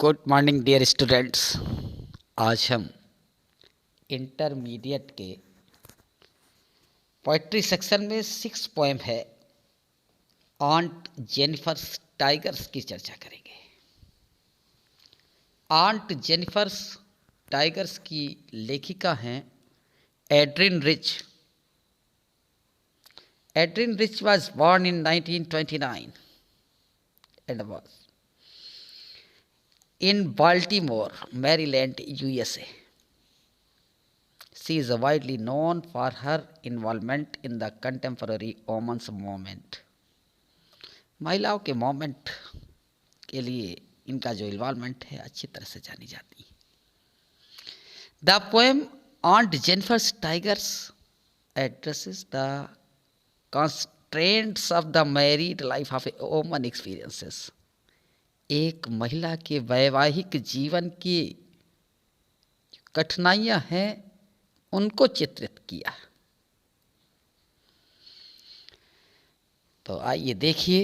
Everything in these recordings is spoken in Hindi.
Good morning dear students. आज हम इंटरमीडिएट के पोइट्री सेक्शन में 6 पोएम है आंट जेनिफर टाइगर्स की चर्चा करेंगे। आंट जेनिफर टाइगर्स की लेखिका हैं Adrian rich. Adrian rich was born in 1929 and was in Baltimore, Maryland, USA. She is widely known for her involvement in the contemporary women's movement. महिलाओं के मोमेंट के लिए इनका जो इन्वॉल्वमेंट है अच्छी तरह से जानी जाती है। The poem ऑन्ट Jennifer tigers addresses the constraints of the married life of a woman experiences. एक महिला के वैवाहिक जीवन की कठिनाइयां हैं उनको चित्रित किया। तो आइए देखिए,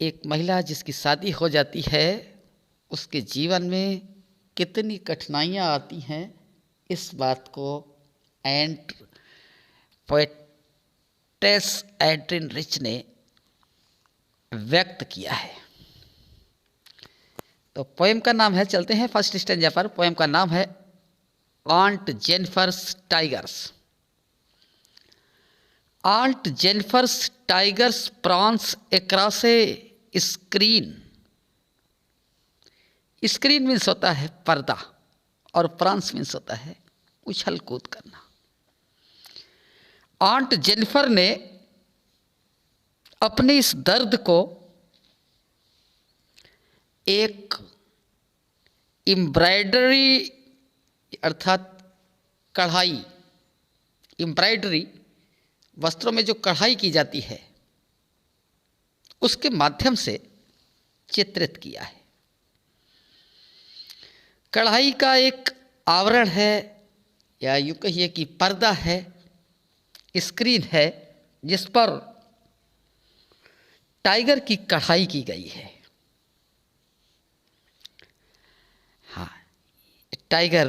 एक महिला जिसकी शादी हो जाती है उसके जीवन में कितनी कठिनाइयां आती हैं, इस बात को एंट पोएटेस एड्रिन रिच ने व्यक्त किया है। तो पोएम का नाम है, चलते हैं फर्स्ट स्टेंजा पर। पोएम का नाम है Aunt Jennifer tigers. Aunt Jennifer tigers prance across a screen. Screen means होता है पर्दा और प्रॉन्स मीन्स होता है उछल कूद करना। आंट जेनिफर ने अपने इस दर्द को एक एम्ब्रॉयडरी अर्थात कढ़ाई, एम्ब्रॉयडरी वस्त्रों में जो कढ़ाई की जाती है उसके माध्यम से चित्रित किया है। कढ़ाई का एक आवरण है या यूँ कहिए कि पर्दा है, स्क्रीन है, जिस पर टाइगर की कढ़ाई की गई है। हाँ, टाइगर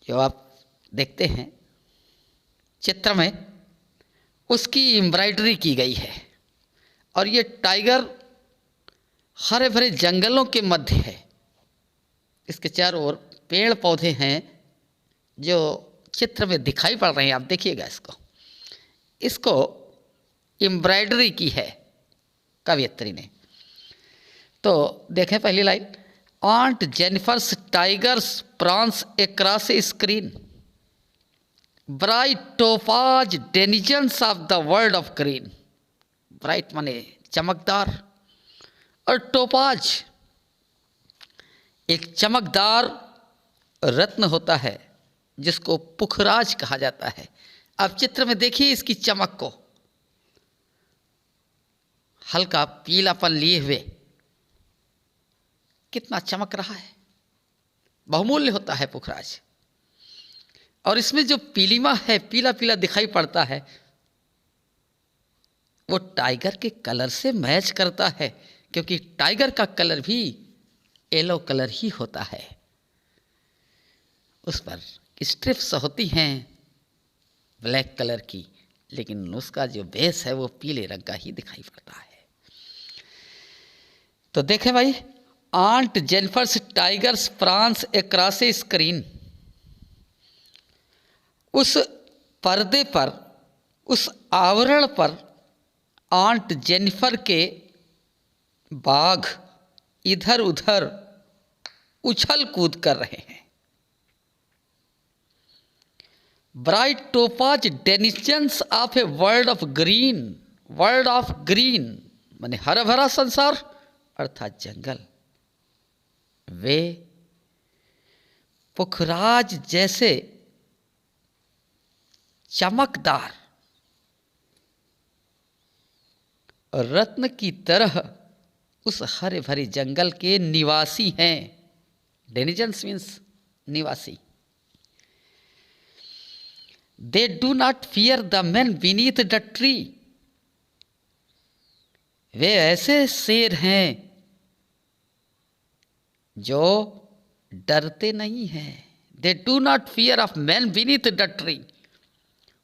जो आप देखते हैं चित्र में, उसकी एम्ब्रॉयडरी की गई है और ये टाइगर हरे भरे जंगलों के मध्य है। इसके चारों ओर पेड़ पौधे हैं जो चित्र में दिखाई पड़ रहे हैं। आप देखिएगा, इसको एम्ब्रॉयडरी की है कवयित्री ने। तो देखें पहली line, Aunt Jennifer's tigers prance across a screen. Bright topaz denizens of the world of green. Bright माने चमकदार, और टोपाज एक चमकदार रत्न होता है जिसको पुखराज कहा जाता है। आप चित्र में देखिए इसकी चमक को, हल्का पीलापन लिए हुए कितना चमक रहा है। बहुमूल्य होता है पुखराज, और इसमें जो पीलिमा है, पीला पीला दिखाई पड़ता है, वो टाइगर के कलर से मैच करता है, क्योंकि टाइगर का कलर भी येलो कलर ही होता है। उस पर स्ट्रिप्स होती हैं ब्लैक कलर की, लेकिन उसका जो बेस है वो पीले रंग का ही दिखाई पड़ता है। तो देखें भाई, Aunt Jennifer tigers prance across a screen. उस पर्दे पर, उस आवरण पर आंट जेनिफर के बाघ इधर उधर उछल कूद कर रहे हैं। Bright topaz denizens of a world of green. World of green माने हरा भरा संसार अर्थात जंगल। वे पुखराज जैसे चमकदार रत्न की तरह उस हरे भरे जंगल के निवासी हैं। डेनिजन्स मीन्स निवासी। They do not fear the man beneath the tree. वे ऐसे शेर हैं जो डरते नहीं हैं। They do not fear of man beneath the tree.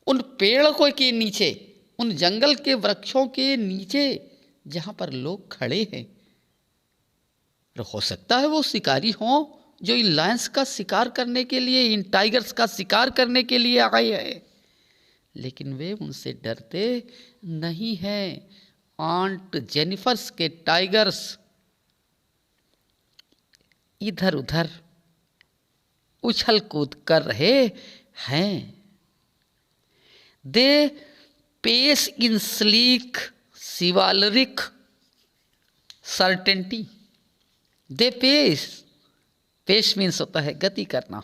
उन पेड़ों के नीचे, उन जंगल के वृक्षों के नीचे जहाँ पर लोग खड़े हैं, और हो सकता है वो शिकारी हों जो इन लायंस का शिकार करने के लिए, इन टाइगर्स का शिकार करने के लिए आए हैं, लेकिन वे उनसे डरते नहीं हैं। आंट जेनिफर्स के टाइगर्स इधर उधर उछल कूद कर रहे हैं। They pace in sleek chivalric certainty. They pace, pace means होता है गति करना,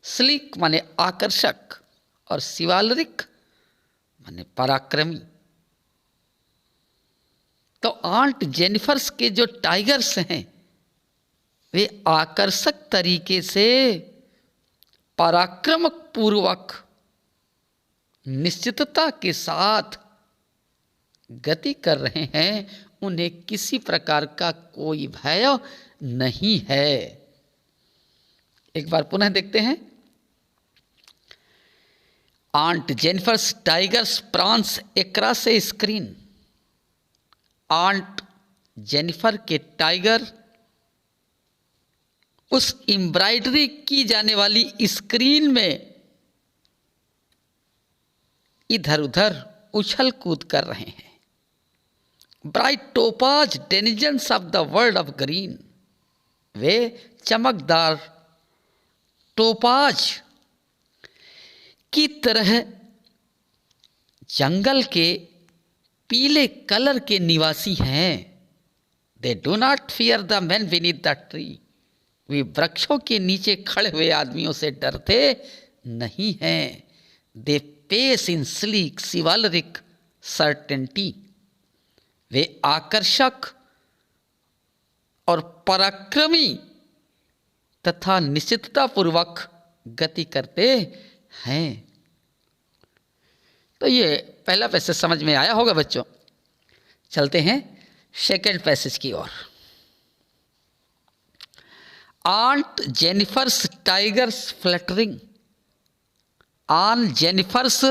स्लीक माने आकर्षक, और शिवालरिक माने पराक्रमी। तो आंट जेनिफर्स के जो टाइगर्स हैं वे आकर्षक तरीके से पराक्रमक पूर्वक निश्चितता के साथ गति कर रहे हैं। उन्हें किसी प्रकार का कोई भय नहीं है। एक बार पुनः देखते हैं। Aunt Jennifer's tigers prance across a screen. Aunt Jennifer के टाइगर उस एम्ब्रॉयडरी की जाने वाली स्क्रीन में इधर उधर उछल कूद कर रहे हैं। Bright topaz denizens of the world of green. वे चमकदार टोपाज की तरह जंगल के पीले कलर के निवासी हैं। They do not fear the man beneath the tree. वे वृक्षों के नीचे खड़े हुए आदमियों से डरते नहीं हैं। They pace in sleek chivalric certainty. वे आकर्षक और पराक्रमी तथा निश्चितता पूर्वक गति करते हैं। तो ये पहला पैसेज समझ में आया होगा बच्चों। चलते हैं सेकंड पैसेज की ओर। Aunt Jennifer's tigers fluttering. On Jennifer's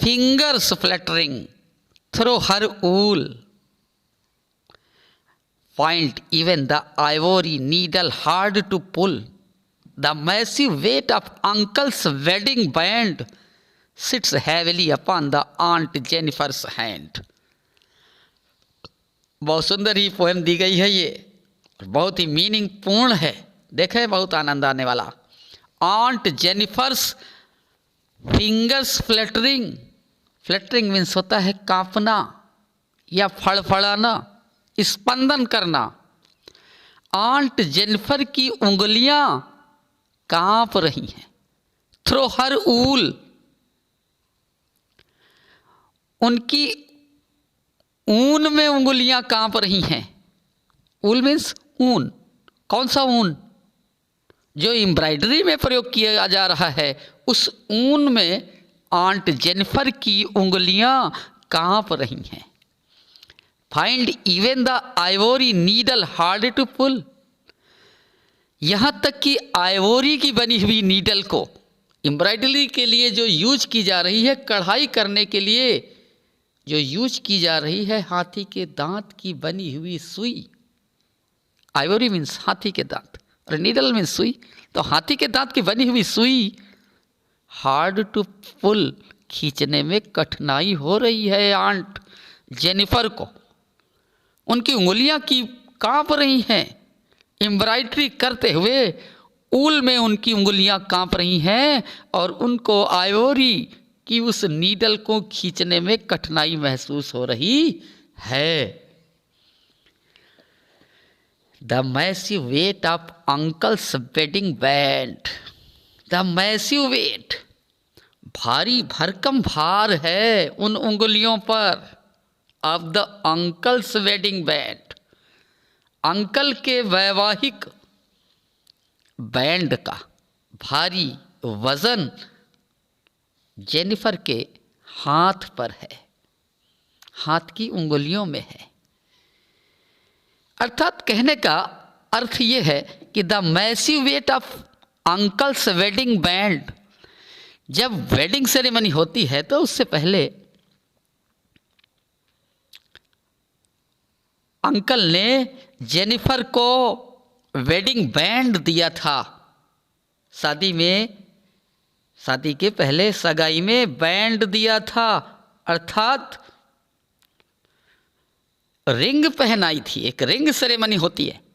fingers fluttering through her wool. Find even the ivory needle hard to pull. The massive weight of uncle's wedding band sits heavily upon the Aunt Jennifer's hand. बहुत सुंदर ही पोएम दी गई है ये, बहुत ही मीनिंग पूर्ण है। देखे, बहुत आनंद आने वाला। Aunt Jennifer's fingers fluttering. Fluttering means होता है कांपना या फड़फड़ाना, स्पंदन करना। आंट जेनिफर की उंगलियां कांप रही हैं। थ्रो हर ऊल। उनकी ऊन में उंगलियां कांप रही हैं। ऊल मीन्स ऊन। कौन सा ऊन? जो एम्ब्रॉयडरी में प्रयोग किया जा रहा है, उस ऊन में आंट जेनिफर की उंगलियां कांप रही हैं। Find even the ivory needle hard to pull. यहाँ तक कि आइवोरी की बनी हुई नीडल को एम्ब्रॉयडरी के लिए जो यूज की जा रही है, कढ़ाई करने के लिए जो यूज की जा रही है, हाथी के दांत की बनी हुई सुई। आइवोरी मीन्स हाथी के दांत और नीडल मीन्स सुई। तो हाथी के दांत की बनी हुई सुई हार्ड टू पुल, खींचने में कठिनाई हो रही है आंट जेनिफर को। उनकी उंगलियां की कांप रही हैं। एम्ब्रॉयडरी करते हुए ऊल में उनकी उंगलियां कांप रही हैं और उनको आइवोरी की उस नीडल को खींचने में कठिनाई महसूस हो रही है। The massive weight of uncle's wedding band. The massive weight, भारी भरकम भार है उन उंगलियों पर। Of the uncle's wedding band, uncle के वैवाहिक बैंड का भारी वजन जेनिफर के हाथ पर है, हाथ की उंगलियों में है। अर्थात कहने का अर्थ ये है कि the massive weight of uncle's wedding band, जब वेडिंग सेरेमनी होती है तो उससे पहले अंकल ने जेनिफर को वेडिंग बैंड दिया था। शादी के पहले सगाई में बैंड दिया था, अर्थात रिंग पहनाई थी। एक रिंग सेरेमनी होती है,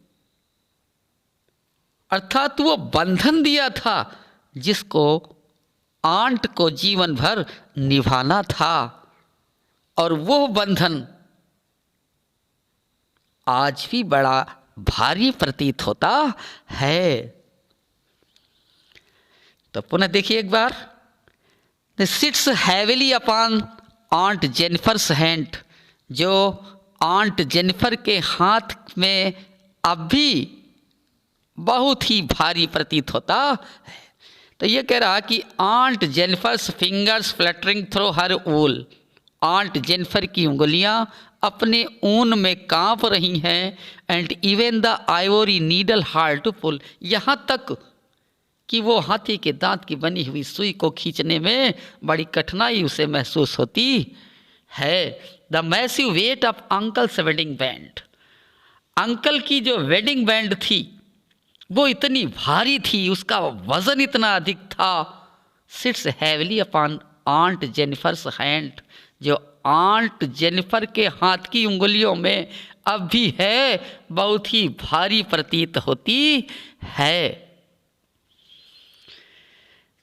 अर्थात वो बंधन दिया था जिसको आंट को जीवन भर निभाना था। और वो बंधन आज भी बड़ा भारी प्रतीत होता है। तो पुनः देखिए एक बार, sits heavily upon aunt Jennifer's hand, जो आंट जेनिफर के हाथ में अब भी बहुत ही भारी प्रतीत होता है। तो ये कह रहा कि aunt Jennifer's fingers fluttering through her wool, aunt Jennifer की उंगलियां अपने ऊन में कांप रही हैं। And even the ivory needle hard to pull, यहाँ तक कि वो हाथी के दांत की बनी हुई सुई को खींचने में बड़ी कठिनाई उसे महसूस होती है। The massive weight of uncle's wedding band, uncle की जो वेडिंग बैंड थी वो इतनी भारी थी, उसका वजन इतना अधिक था। Sits heavily upon aunt Jennifer's hand, जो आंट जेनिफर के हाथ की उंगलियों में अब भी है, बहुत ही भारी प्रतीत होती है।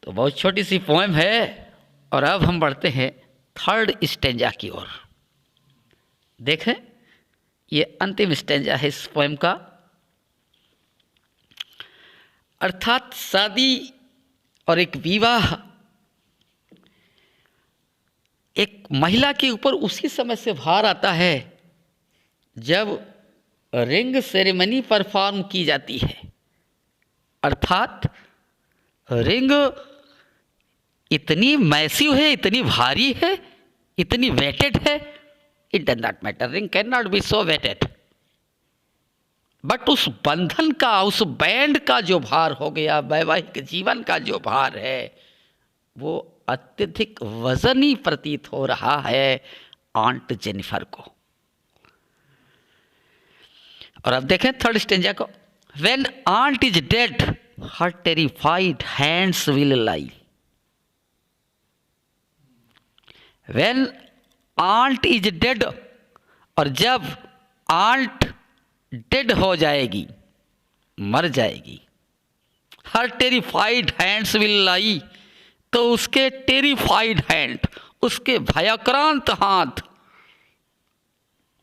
तो बहुत छोटी सी पोएम है और अब हम बढ़ते हैं थर्ड स्टेंजा की ओर। देखें, ये अंतिम स्टेंजा है इस पोएम का। अर्थात शादी और एक विवाह एक महिला के ऊपर उसी समय से भार आता है जब रिंग सेरेमनी परफॉर्म की जाती है। अर्थात रिंग इतनी मैसिव है, इतनी भारी है, इतनी वेटेड है, it does not matter, ring can not be so weighted, but उस बंधन का, उस बैंड का जो भार हो गया, वैवाहिक जीवन का जो भार है, वो अत्यधिक वजनी प्रतीत हो रहा है आंट जेनिफर को। और अब देखें थर्ड स्टेंजा को। When aunt is dead, her terrified hands will lie. When aunt is dead, और जब आंट डेड हो जाएगी, मर जाएगी, her terrified hands will lie, तो उसके टेरिफाइड हैंड, उसके भयाक्रांत हाथ,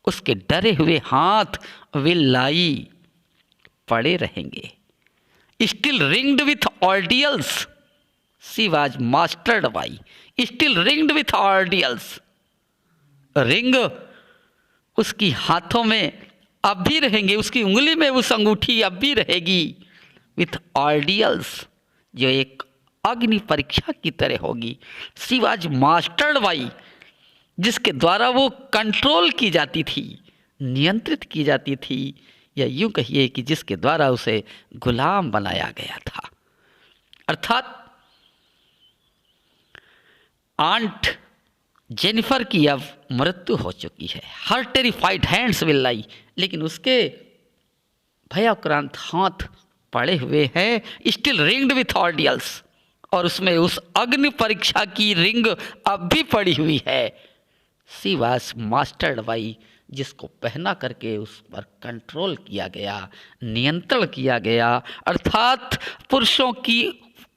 उसके डरे हुए हाथ विल लाई, पड़े रहेंगे। Still ringed with ordeals, she was mastered by, still ringed with ordeals, ring उसकी हाथों में अब भी रहेंगे, उसकी उंगली में उस अंगूठी अब भी रहेगी। विथ ऑर्डियल्स, जो एक अग्नि परीक्षा की तरह होगी। सी वाज मास्टर्ड बाई, जिसके द्वारा वो कंट्रोल की जाती थी, नियंत्रित की जाती थी, या यूं कहिए कि जिसके द्वारा उसे गुलाम बनाया गया था। अर्थात आंट जेनिफर की अब मृत्यु हो चुकी है। हर टेरिफाइड हैंड्स विल लाई, लेकिन उसके भयाक्रांत हाथ पड़े हुए हैं। स्टिल रिंग्ड विथ ऑर्डियल्स, और उसमें उस अग्नि परीक्षा की रिंग अब भी पड़ी हुई है। सी वाज मास्टर्ड बाई, जिसको पहना करके उस पर कंट्रोल किया गया, नियंत्रण किया गया। अर्थात पुरुषों की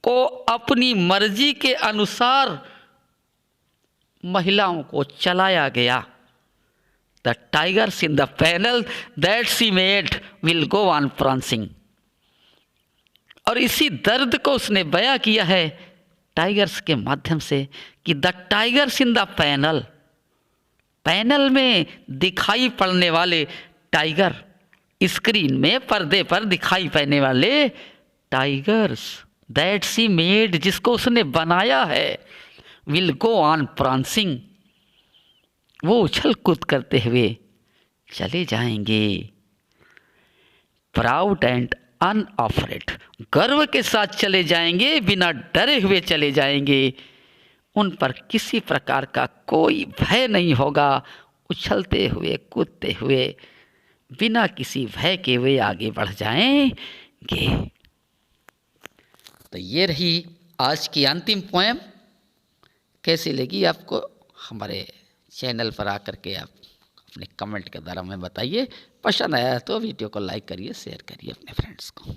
को अपनी मर्जी के अनुसार महिलाओं को चलाया गया। The tigers in the panel that C made will go on prancing, और इसी दर्द को उसने बयां किया है टाइगर्स के माध्यम से कि the tigers in the panel, panel में दिखाई पड़ने वाले टाइगर, स्क्रीन में पर्दे पर दिखाई पड़ने वाले टाइगर्स दैट सी मेड, जिसको उसने बनाया है, विल गो ऑन प्रांसिंग, वो उछल कूद करते हुए चले जाएंगे। प्राउड एंड अनअफ्रेड, गर्व के साथ चले जाएंगे, बिना डरे हुए चले जाएंगे। उन पर किसी प्रकार का कोई भय नहीं होगा। उछलते हुए, कूदते हुए, बिना किसी भय के वे आगे बढ़ जाएंगे। तो ये रही आज की अंतिम पोएम। कैसी लगी आपको? हमारे चैनल पर आकर के आप अपने कमेंट के द्वारा हमें बताइए। पसंद आया तो वीडियो को लाइक करिए, शेयर करिए अपने फ्रेंड्स को।